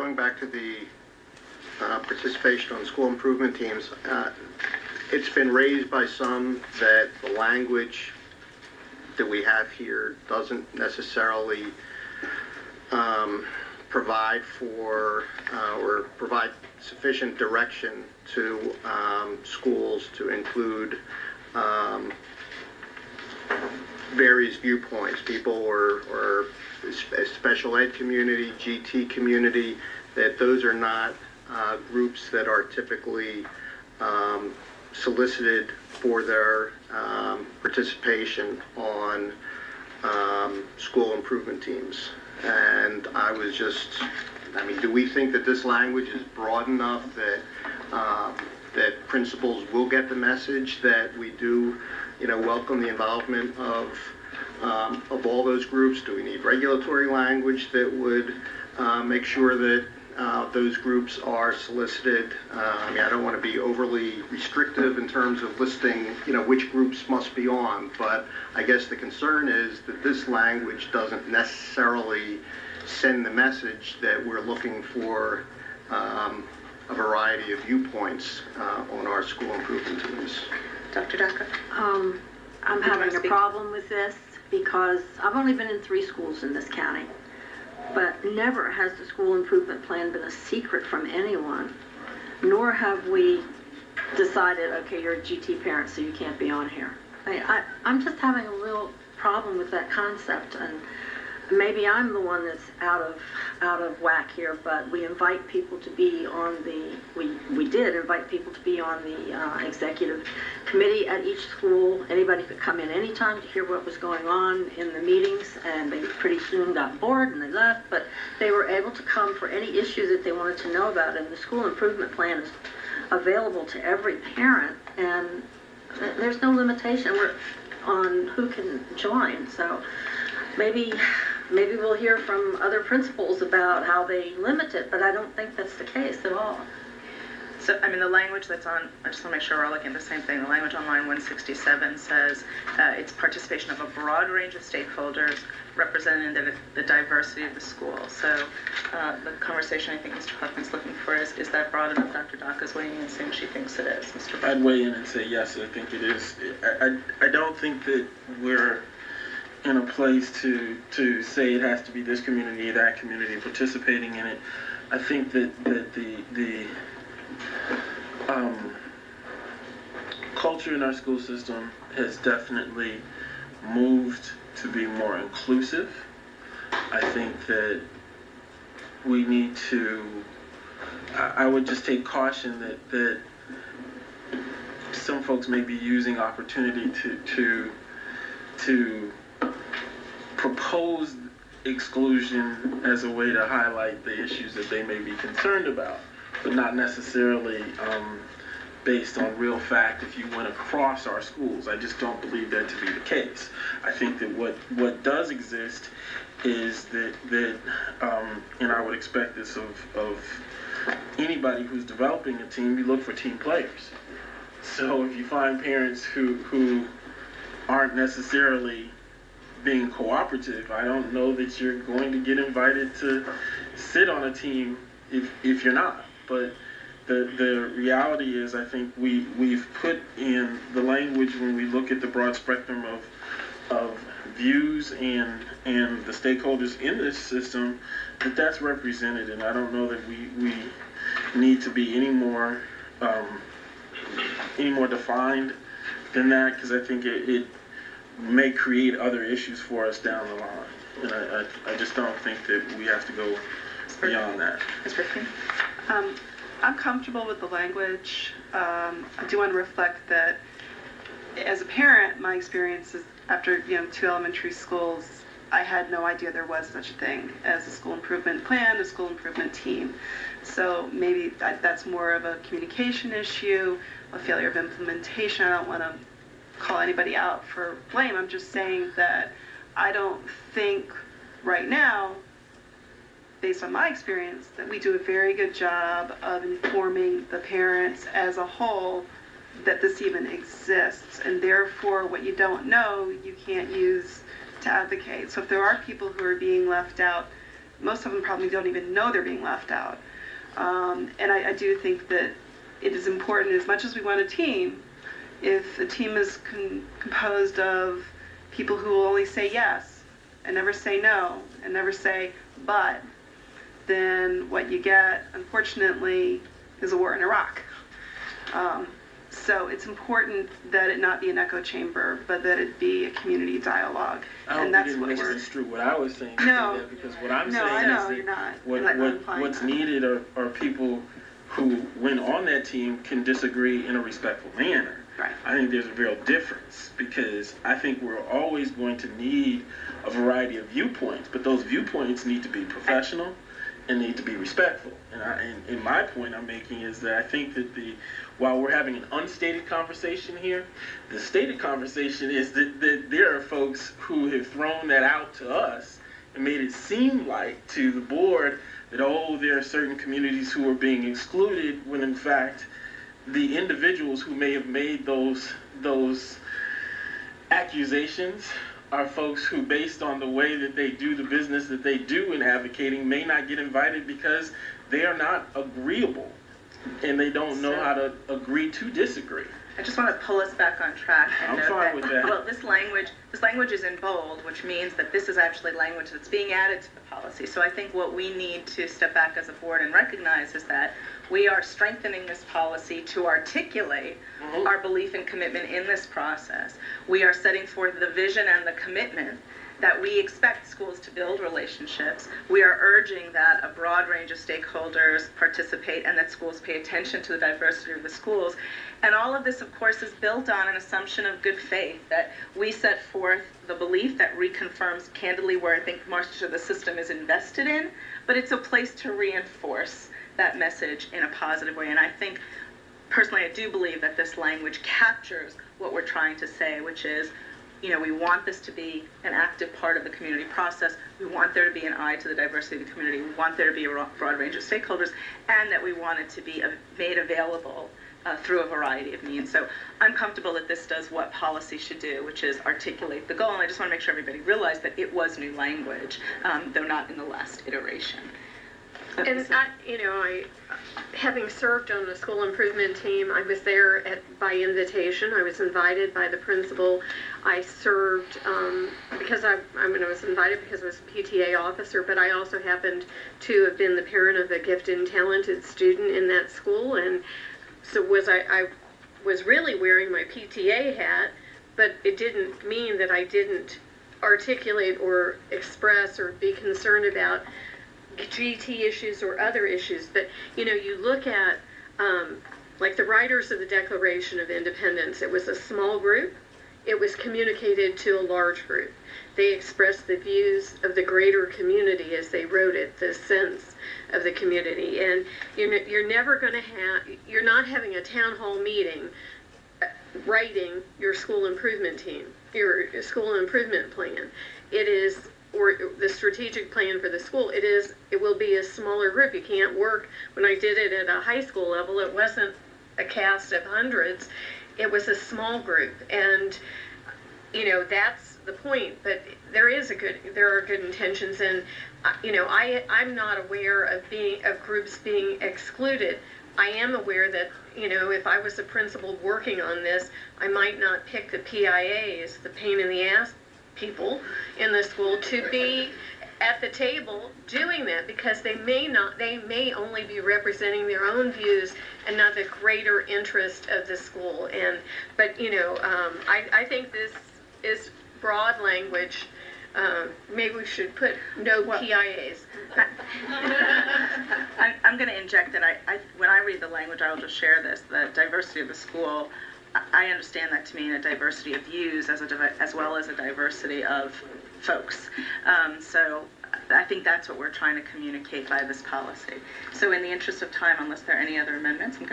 going back to the participation on school improvement teams, it's been raised by some that the language that we have here doesn't necessarily provide for or provide sufficient direction to schools to include various viewpoints, people or special ed community, GT community, that those are not groups that are typically solicited for their participation on school improvement teams. And I was just, do we think that this language is broad enough that that principals will get the message that we do, welcome the involvement of all those groups? Do we need regulatory language that would make sure that those groups are solicited? I don't want to be overly restrictive in terms of listing, which groups must be on, but I guess the concern is that this language doesn't necessarily send the message that we're looking for a variety of viewpoints on our school improvement teams. Dr. Ducker? I'm having a problem with this because I've only been in 3 schools in this county, but never has the school improvement plan been a secret from anyone, nor have we decided, okay, you're a GT parent, so you can't be on here. I'm just having a real problem with that concept, and maybe I'm the one that's out of whack here, but we invite people to be on we did invite people to be on the executive committee at each school. Anybody could come in anytime to hear what was going on in the meetings, and they pretty soon got bored and they left, but they were able to come for any issue that they wanted to know about, and the school improvement plan is available to every parent, and there's no limitation on who can join. So maybe we'll hear from other principals about how they limit it, but I don't think that's the case at all. So, the language that's on, I just want to make sure we're all looking at the same thing. The language on line 167 says it's participation of a broad range of stakeholders representing the diversity of the school. So the conversation I think Mr. Huffman's looking for is that broad enough? Dr. Daka's weighing in and saying she thinks it is. Mr. Brown? I'd weigh in and say yes, I think it is. I don't think that we're in a place to say it has to be this community, that community participating in it. I think that the culture in our school system has definitely moved to be more inclusive. I think that we need to, I would just take caution that some folks may be using opportunity to propose exclusion as a way to highlight the issues that they may be concerned about, but not necessarily based on real fact if you went across our schools. I just don't believe that to be the case. I think that what does exist is that and I would expect this of anybody who's developing a team, you look for team players. So if you find parents who aren't necessarily being cooperative, I don't know that you're going to get invited to sit on a team if you're not. But the reality is, I think we've put in the language when we look at the broad spectrum of views and the stakeholders in this system, that's represented, and I don't know that we need to be any more defined than that, because I think it may create other issues for us down the line, and I just don't think that we have to go beyond that. I'm comfortable with the language. I do want to reflect that as a parent, my experience is after 2 elementary schools, I had no idea there was such a thing as a school improvement plan, a school improvement team. So maybe that's more of a communication issue, a failure of implementation. I don't want to call anybody out for blame. I'm just saying that I don't think right now, based on my experience, that we do a very good job of informing the parents as a whole that this even exists, and therefore what you don't know you can't use to advocate. So if there are people who are being left out, most of them probably don't even know they're being left out. And I do think that it is important, as much as we want a team, if a team is composed of people who will only say yes and never say no and never say but, then what you get, unfortunately, is a war in Iraq. So it's important that it not be an echo chamber, but that it be a community dialogue. And that's what we're... True. What I was saying. No. That because what I'm saying I know, is you're not. What's needed are people who, when on that team, can disagree in a respectful manner. Right. I think there's a real difference, because I think we're always going to need a variety of viewpoints, but those viewpoints need to be professional and need to be respectful. And my point I'm making is that I think that while we're having an unstated conversation here, the stated conversation is that there are folks who have thrown that out to us and made it seem like to the board that, oh, there are certain communities who are being excluded, when in fact the individuals who may have made those accusations are folks who, based on the way that they do the business that they do in advocating, may not get invited because they are not agreeable and they don't know how to agree to disagree. I just want to pull us back on track and I'm fine with that. Well, this language is in bold, which means that this is actually language that's being added to the policy. So I think what we need to step back as a board and recognize is that we are strengthening this policy to articulate our belief and commitment in this process. We are setting forth the vision and the commitment that we expect schools to build relationships. We are urging that a broad range of stakeholders participate and that schools pay attention to the diversity of the schools. And all of this, of course, is built on an assumption of good faith, that we set forth the belief that reconfirms candidly where I think much of the system is invested in, but it's a place to reinforce that message in a positive way. And I think, personally, I do believe that this language captures what we're trying to say, which is, we want this to be an active part of the community process. We want there to be an eye to the diversity of the community. We want there to be a broad range of stakeholders, and that we want it to be made available through a variety of means. So I'm comfortable that this does what policy should do, which is articulate the goal. And I just want to make sure everybody realized that it was new language, though not in the last iteration. And having served on the school improvement team, I was there by invitation. I was invited by the principal. I served because I was invited because I was a PTA officer, but I also happened to have been the parent of a gifted and talented student in that school, and so I was really wearing my PTA hat, but it didn't mean that I didn't articulate or express or be concerned about GT issues or other issues. But you look at like the writers of the Declaration of Independence. It was a small group. It was communicated to a large group. They expressed the views of the greater community as they wrote it, the sense of the community. And you're never going to you're not having a town hall meeting writing your school improvement team, your school improvement plan. It is, or the strategic plan for the school, it will be a smaller group. You can't work. When I did it at a high school level, it wasn't a cast of hundreds. It was a small group, and that's the point. But there are good intentions, and I'm not aware of groups being excluded. I am aware that if I was a principal working on this, I might not pick the PIAs, the pain in the ass people in the school, to be at the table doing that, because they may only be representing their own views and not the greater interest of the school. But I think this is broad language. Maybe we should put no PIAs. I'm going to inject that when I read the language, I'll just share this, the diversity of the school. I understand that to mean a diversity of views as well as a diversity of folks. So I think that's what we're trying to communicate by this policy. So in the interest of time, unless there are any other amendments, I'm going